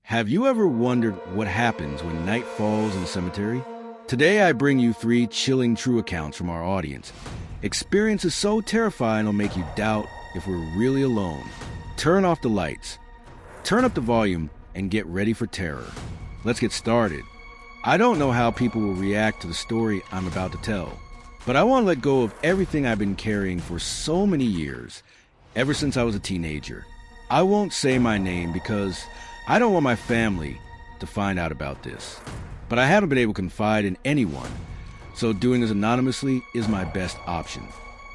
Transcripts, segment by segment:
Have you ever wondered what happens when night falls in the cemetery? Today I bring you 3 chilling true accounts from our audience. Experiences so terrifying it'll make you doubt if we're really alone. Turn off the lights, turn up the volume, and get ready for terror. Let's get started. I don't know how people will react to the story I'm about to tell, but I want to let go of everything I've been carrying for so many years, ever since I was a teenager. I won't say my name because I don't want my family to find out about this, but I haven't been able to confide in anyone, so doing this anonymously is my best option.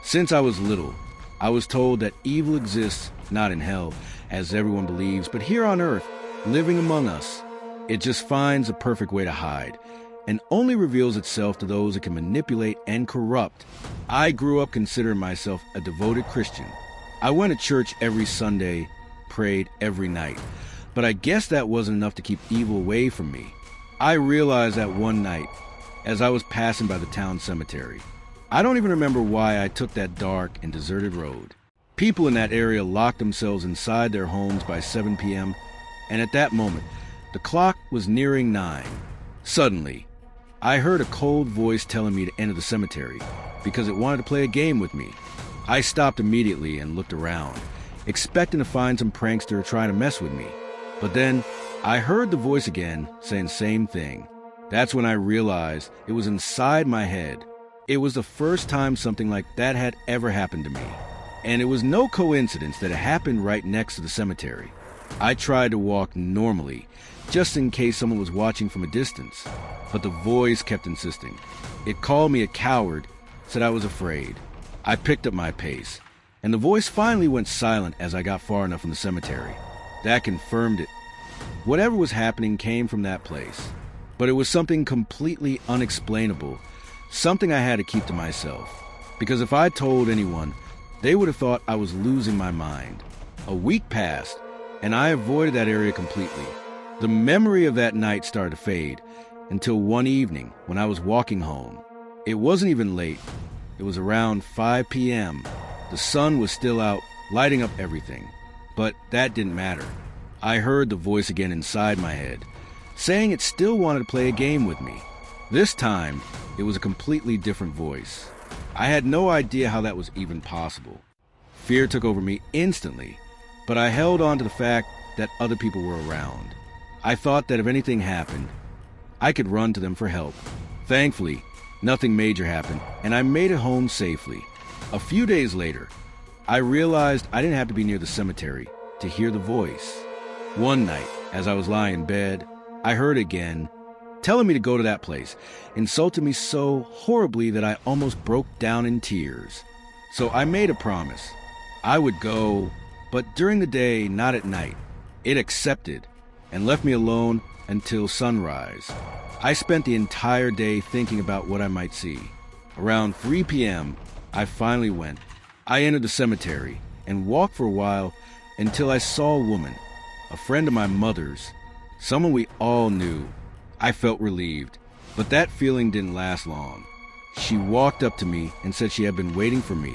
Since I was little, I was told that evil exists not in hell, as everyone believes, but here on earth, living among us. It just finds a perfect way to hide, and only reveals itself to those it can manipulate and corrupt. I grew up considering myself a devoted Christian. I went to church every Sunday, prayed every night, but I guess that wasn't enough to keep evil away from me. I realized that one night, as I was passing by the town cemetery. I don't even remember why I took that dark and deserted road. People in that area locked themselves inside their homes by 7 p.m., and at that moment, the clock was nearing 9. Suddenly, I heard a cold voice telling me to enter the cemetery because it wanted to play a game with me. I stopped immediately and looked around, expecting to find some prankster trying to mess with me. But then, I heard the voice again saying the same thing. That's when I realized it was inside my head. It was the first time something like that had ever happened to me. And it was no coincidence that it happened right next to the cemetery. I tried to walk normally, just in case someone was watching from a distance. But the voice kept insisting. It called me a coward, said I was afraid. I picked up my pace, and the voice finally went silent as I got far enough from the cemetery. That confirmed it. Whatever was happening came from that place. But it was something completely unexplainable, something I had to keep to myself. Because if I told anyone, they would have thought I was losing my mind. A week passed, and I avoided that area completely. The memory of that night started to fade, until one evening when I was walking home. It wasn't even late. It was around 5 p.m. The sun was still out, lighting up everything. But that didn't matter. I heard the voice again inside my head, saying it still wanted to play a game with me. This time, it was a completely different voice. I had no idea how that was even possible. Fear took over me instantly, but I held on to the fact that other people were around. I thought that if anything happened, I could run to them for help. Thankfully, nothing major happened, and I made it home safely. A few days later, I realized I didn't have to be near the cemetery to hear the voice. One night, as I was lying in bed, I heard it again, telling me to go to that place, insulted me so horribly that I almost broke down in tears. So I made a promise. I would go, but during the day, not at night. It accepted and left me alone until sunrise. I spent the entire day thinking about what I might see. Around 3 p.m., I finally went. I entered the cemetery and walked for a while until I saw a woman, a friend of my mother's, someone we all knew. I felt relieved, but that feeling didn't last long. She walked up to me and said she had been waiting for me,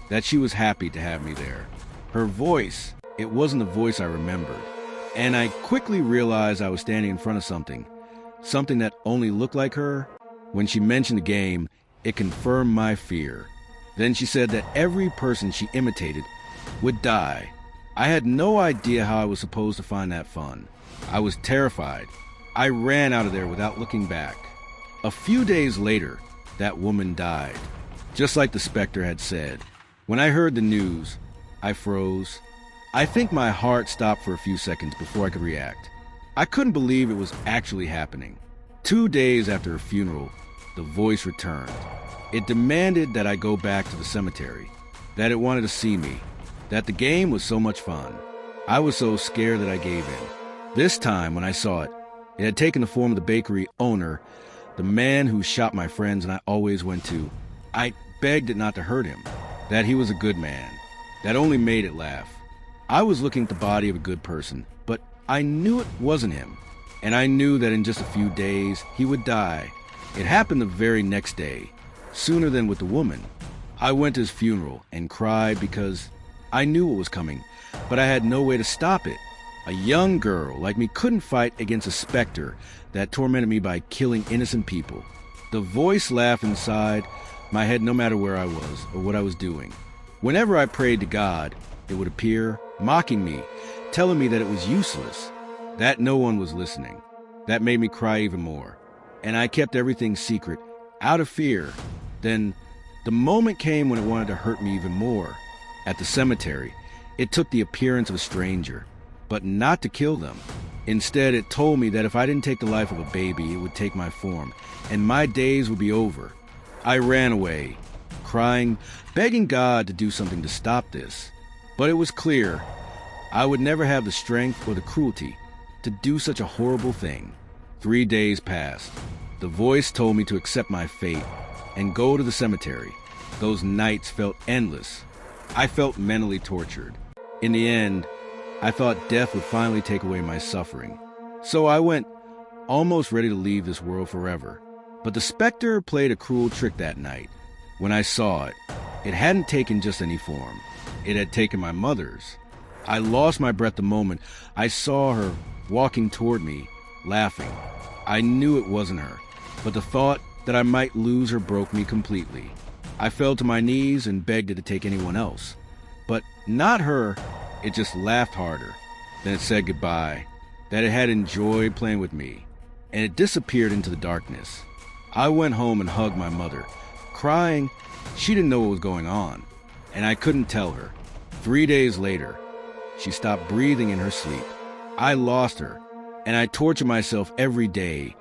that she was happy to have me there. Her voice, it wasn't the voice I remembered, and I quickly realized I was standing in front of something that only looked like her. When she mentioned the game, it confirmed my fear. Then she said that every person she imitated would die. I had no idea how I was supposed to find that fun. I was terrified. I ran out of there without looking back. A few days later, that woman died, just like the specter had said. When I heard the news, I froze. I think my heart stopped for a few seconds before I could react. I couldn't believe it was actually happening. 2 days after her funeral, the voice returned. It demanded that I go back to the cemetery, that it wanted to see me, that the game was so much fun. I was so scared that I gave in. This time, when I saw it, it had taken the form of the bakery owner, the man who shot my friends and I always went to. I begged it not to hurt him, that he was a good man, that only made it laugh. I was looking at the body of a good person, but I knew it wasn't him, and I knew that in just a few days he would die. It happened the very next day, sooner than with the woman. I went to his funeral and cried because I knew what was coming, but I had no way to stop it. A young girl like me couldn't fight against a specter that tormented me by killing innocent people. The voice laughed inside my head no matter where I was or what I was doing. Whenever I prayed to God, it would appear, mocking me, telling me that it was useless, that no one was listening. That made me cry even more. And I kept everything secret, out of fear. Then the moment came when it wanted to hurt me even more. At the cemetery, it took the appearance of a stranger, but not to kill them. Instead, it told me that if I didn't take the life of a baby, it would take my form, and my days would be over. I ran away, crying, begging God to do something to stop this. But it was clear I would never have the strength or the cruelty to do such a horrible thing. 3 days passed. The voice told me to accept my fate and go to the cemetery. Those nights felt endless. I felt mentally tortured. In the end, I thought death would finally take away my suffering. So I went, almost ready to leave this world forever. But the specter played a cruel trick that night. When I saw it, it hadn't taken just any form. It had taken my mother's. I lost my breath the moment I saw her walking toward me, laughing. I knew it wasn't her, but the thought that I might lose her broke me completely. I fell to my knees and begged it to take anyone else. But not her. It just laughed harder. Then it said goodbye, that it had enjoyed playing with me, and it disappeared into the darkness. I went home and hugged my mother, crying. She didn't know what was going on, and I couldn't tell her. 3 days later, she stopped breathing in her sleep. I lost her, and I tortured myself every day,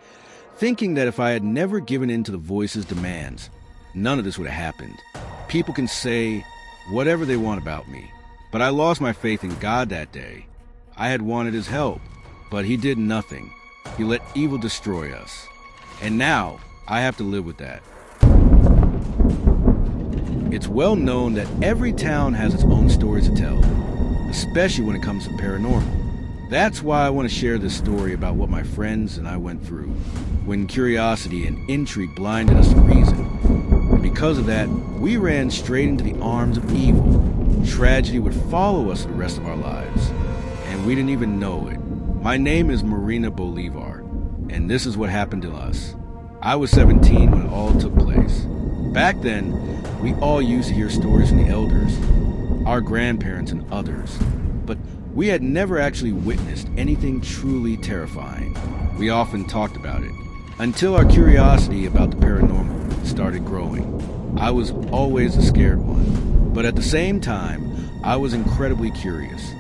thinking that if I had never given in to the voice's demands, none of this would have happened. People can say whatever they want about me, but I lost my faith in God that day. I had wanted his help, but he did nothing. He let evil destroy us. And now, I have to live with that. It's well known that every town has its own stories to tell, especially when it comes to paranormal. That's why I want to share this story about what my friends and I went through, when curiosity and intrigue blinded us to reason. And because of that, we ran straight into the arms of evil. Tragedy would follow us the rest of our lives, and we didn't even know it. My name is Marina Bolivar, and this is what happened to us. I was 17 when it all took place. Back then, we all used to hear stories from the elders, our grandparents and others, but we had never actually witnessed anything truly terrifying. We often talked about it, until our curiosity about the paranormal started growing. I was always the scared one. But at the same time, I was incredibly curious.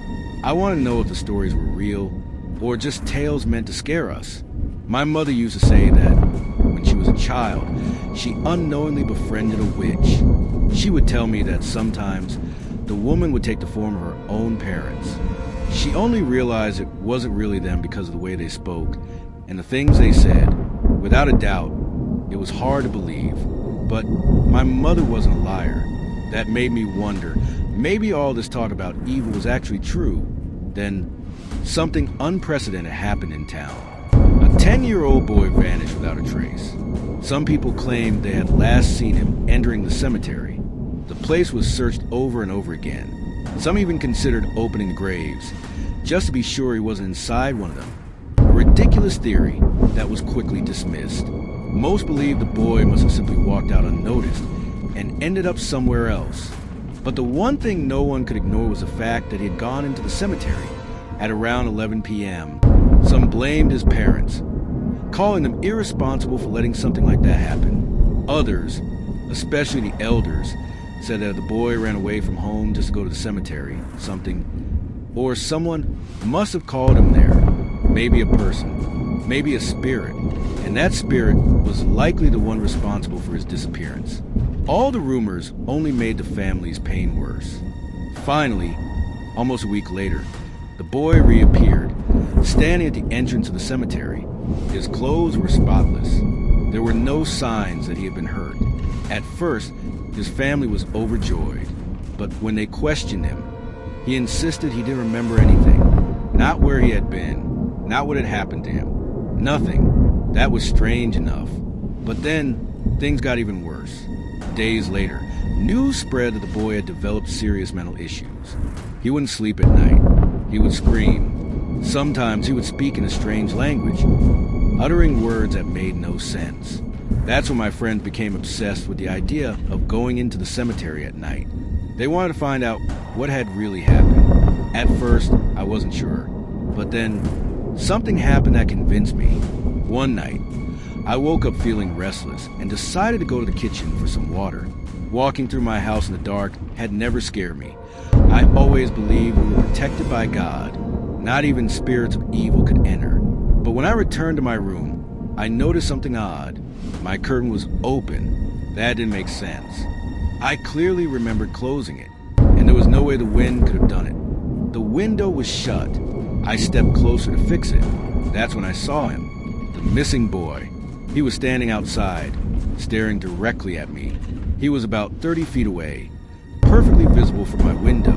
I wanted to know if the stories were real or just tales meant to scare us. My mother used to say that when she was a child, she unknowingly befriended a witch. She would tell me that sometimes the woman would take the form of her own parents. She only realized it wasn't really them because of the way they spoke and the things they said. Without a doubt, it was hard to believe, but my mother wasn't a liar. That made me wonder, maybe all this talk about evil was actually true. Then, something unprecedented happened in town. A 10-year-old boy vanished without a trace. Some people claimed they had last seen him entering the cemetery. The place was searched over and over again. Some even considered opening the graves, just to be sure he wasn't inside one of them. A ridiculous theory that was quickly dismissed. Most believed the boy must have simply walked out unnoticed and ended up somewhere else. But the one thing no one could ignore was the fact that he had gone into the cemetery at around 11 p.m. Some blamed his parents, calling them irresponsible for letting something like that happen. Others, especially the elders, said that the boy ran away from home just to go to the cemetery, or someone must have called him there. Maybe a person, maybe a spirit, and that spirit was likely the one responsible for his disappearance. All the rumors only made the family's pain worse. Finally, almost a week later, the boy reappeared, standing at the entrance of the cemetery. His clothes were spotless. There were no signs that he had been hurt. At first, his family was overjoyed, but when they questioned him, he insisted he didn't remember anything. Not where he had been, not what had happened to him. Nothing. That was strange enough. But then, things got even worse. Days later, news spread that the boy had developed serious mental issues. He wouldn't sleep at night. He would scream. Sometimes he would speak in a strange language, uttering words that made no sense. That's when my friends became obsessed with the idea of going into the cemetery at night. They wanted to find out what had really happened. At first, I wasn't sure, but then something happened that convinced me. One night, I woke up feeling restless and decided to go to the kitchen for some water. Walking through my house in the dark had never scared me. I always believed we were protected by God. Not even spirits of evil could enter. But when I returned to my room, I noticed something odd. My curtain was open. That didn't make sense. I clearly remembered closing it, and there was no way the wind could have done it. The window was shut. I stepped closer to fix it. That's when I saw him, the missing boy. He was standing outside, staring directly at me. He was about 30 feet away, perfectly visible from my window.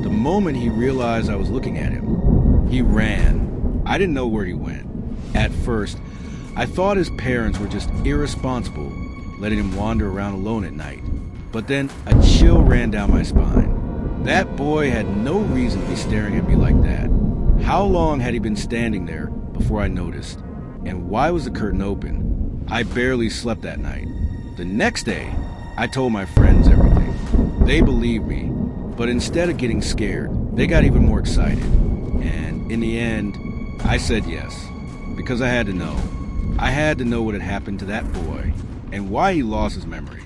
The moment he realized I was looking at him, he ran. I didn't know where he went. At first, I thought his parents were just irresponsible, letting him wander around alone at night. But then a chill ran down my spine. That boy had no reason to be staring at me like that. How long had he been standing there before I noticed? And why was the curtain open? I barely slept that night. The next day, I told my friends everything. They believed me, but instead of getting scared, they got even more excited. And in the end, I said yes, because I had to know. I had to know what had happened to that boy, and why he lost his memory.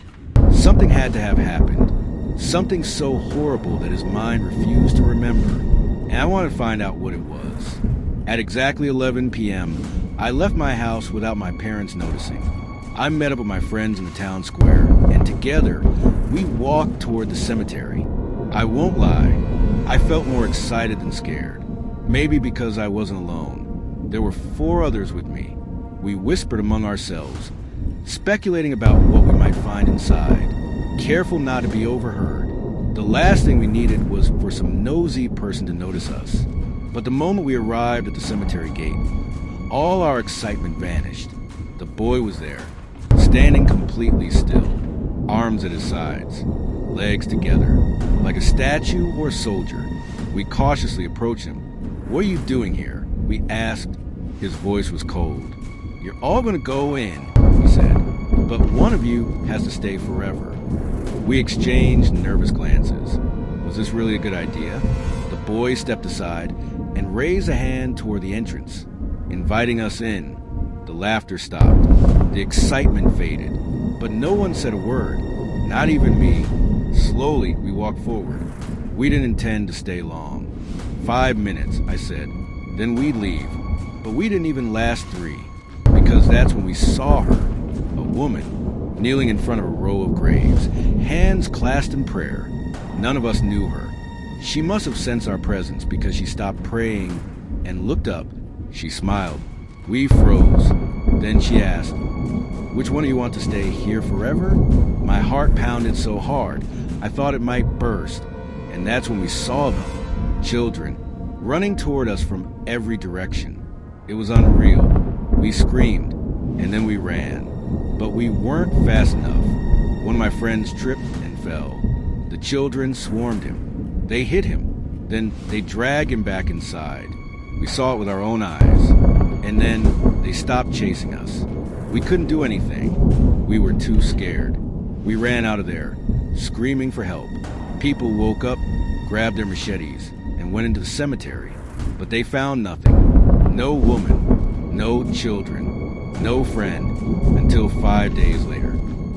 Something had to have happened. Something so horrible that his mind refused to remember. And I wanted to find out what it was. At exactly 11 p.m., I left my house without my parents noticing. I met up with my friends in the town square, and together, we walked toward the cemetery. I won't lie, I felt more excited than scared. Maybe because I wasn't alone. There were 4 others with me. We whispered among ourselves, speculating about what we might find inside, careful not to be overheard. The last thing we needed was for some nosy person to notice us. But the moment we arrived at the cemetery gate, all our excitement vanished. The boy was there, standing completely still, arms at his sides, legs together, like a statue or a soldier. We cautiously approached him. "What are you doing here?" we asked. His voice was cold. "You're all going to go in," he said, "but one of you has to stay forever." We exchanged nervous glances. Was this really a good idea? The boy stepped aside and raised a hand toward the entrance, inviting us in. The laughter stopped. The excitement faded, but no one said a word, not even me. Slowly, we walked forward. We didn't intend to stay long. 5 minutes, I said. Then we'd leave. But we didn't even last 3, because that's when we saw her, a woman, kneeling in front of a row of graves, hands clasped in prayer. None of us knew her. She must have sensed our presence because she stopped praying and looked up. She smiled. We froze. Then she asked, "Which one of you want to stay here forever?" My heart pounded so hard, I thought it might burst. And that's when we saw them, children, running toward us from every direction. It was unreal. We screamed, and then we ran. But we weren't fast enough. One of my friends tripped and fell. The children swarmed him. They hit him. Then they dragged him back inside. We saw it with our own eyes. And then they stopped chasing us. We couldn't do anything. We were too scared. We ran out of there, screaming for help. People woke up, grabbed their machetes, and went into the cemetery. But they found nothing. No woman, no children, no friend, until 5 days later,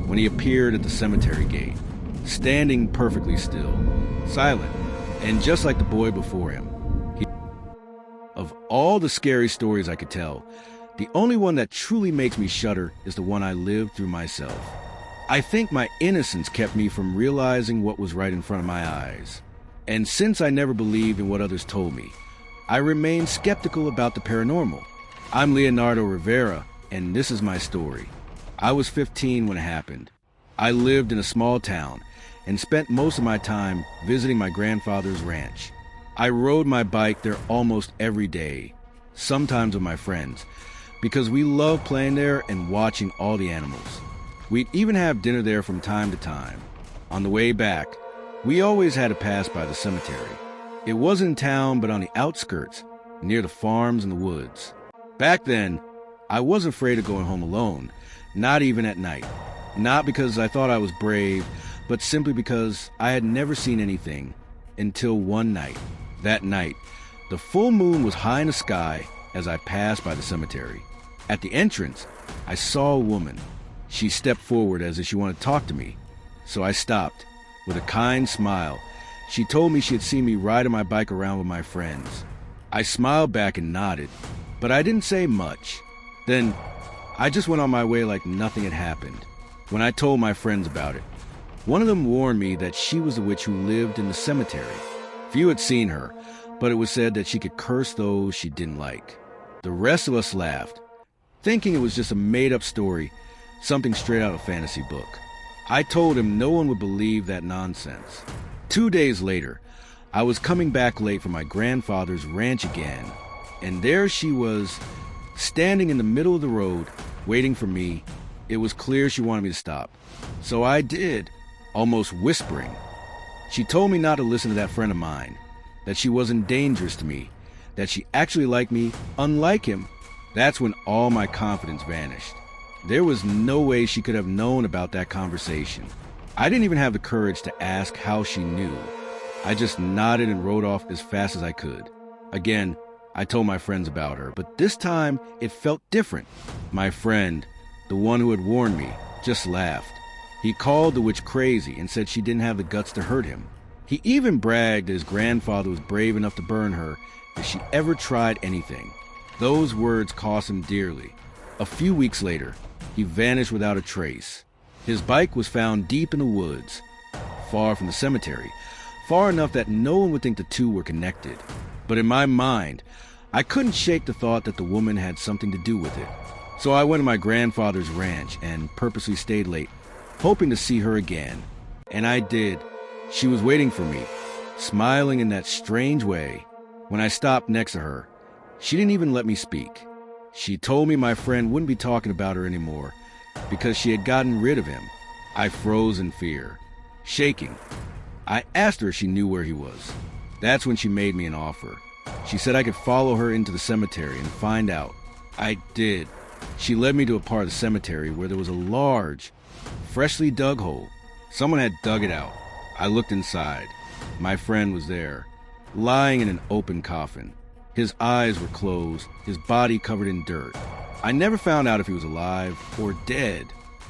when he appeared at the cemetery gate, standing perfectly still, silent, and just like the boy before him. Of all the scary stories I could tell, the only one that truly makes me shudder is the one I lived through myself. I think my innocence kept me from realizing what was right in front of my eyes. And since I never believed in what others told me, I remained skeptical about the paranormal. I'm Leonardo Rivera, and this is my story. I was 15 when it happened. I lived in a small town and spent most of my time visiting my grandfather's ranch. I rode my bike there almost every day, sometimes with my friends, because we loved playing there and watching all the animals. We'd even have dinner there from time to time. On the way back, we always had to pass by the cemetery. It wasn't in town, but on the outskirts, near the farms and the woods. Back then, I wasn't afraid of going home alone, not even at night. Not because I thought I was brave, but simply because I had never seen anything until one night. That night, the full moon was high in the sky as I passed by the cemetery. At the entrance, I saw a woman. She stepped forward as if she wanted to talk to me, so I stopped. With a kind smile, she told me she had seen me riding my bike around with my friends. I smiled back and nodded, but I didn't say much. Then, I just went on my way like nothing had happened. When I told my friends about it, one of them warned me that she was the witch who lived in the cemetery. Few had seen her, but it was said that she could curse those she didn't like. The rest of us laughed, thinking it was just a made-up story, something straight out of a fantasy book. I told him no one would believe that nonsense. 2 days later, I was coming back late from my grandfather's ranch again, and there she was, standing in the middle of the road, waiting for me. It was clear she wanted me to stop. So I did, almost whispering. She told me not to listen to that friend of mine, that she wasn't dangerous to me, that she actually liked me, unlike him. That's when all my confidence vanished. There was no way she could have known about that conversation. I didn't even have the courage to ask how she knew. I just nodded and rode off as fast as I could. Again, I told my friends about her, but this time it felt different. My friend, the one who had warned me, just laughed. He called the witch crazy and said she didn't have the guts to hurt him. He even bragged that his grandfather was brave enough to burn her if she ever tried anything. Those words cost him dearly. A few weeks later, he vanished without a trace. His bike was found deep in the woods, far from the cemetery, far enough that no one would think the two were connected. But in my mind, I couldn't shake the thought that the woman had something to do with it. So I went to my grandfather's ranch and purposely stayed late, hoping to see her again. And I did. She was waiting for me, smiling in that strange way. When I stopped next to her, she didn't even let me speak. She told me my friend wouldn't be talking about her anymore because she had gotten rid of him. I froze in fear, shaking. I asked her if she knew where he was. That's when she made me an offer. She said I could follow her into the cemetery and find out. I did. She led me to a part of the cemetery where there was a large, freshly dug hole. Someone had dug it out. I looked inside. My friend was there, lying in an open coffin. His eyes were closed, his body covered in dirt. I never found out if he was alive or dead.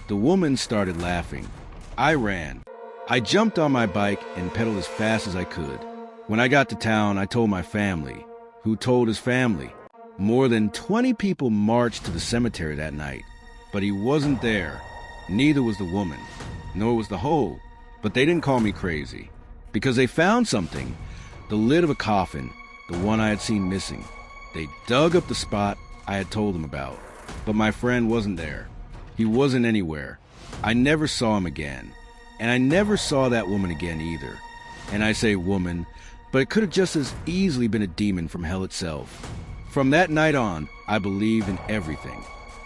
The woman started laughing. I ran. I jumped on my bike and pedaled as fast as I could. When I got to town, I told my family, who told his family. More than 20 people marched to the cemetery that night, but he wasn't there. Neither was the woman, nor was the hole. But they didn't call me crazy, because they found something, the lid of a coffin, the one I had seen missing. They dug up the spot I had told them about, but my friend wasn't there. He wasn't anywhere. I never saw him again, and I never saw that woman again either. And I say woman, but it could have just as easily been a demon from hell itself. From that night on, I believed in everything,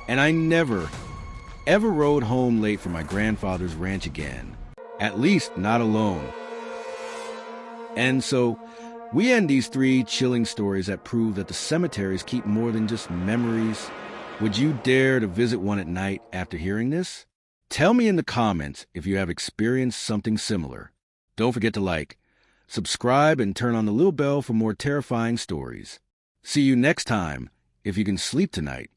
and I never, ever rode home late from my grandfather's ranch again. At least not alone. And so, we end these 3 chilling stories that prove that the cemeteries keep more than just memories. Would you dare to visit one at night after hearing this? Tell me in the comments if you have experienced something similar. Don't forget to like, subscribe, and turn on the little bell for more terrifying stories. See you next time, if you can sleep tonight.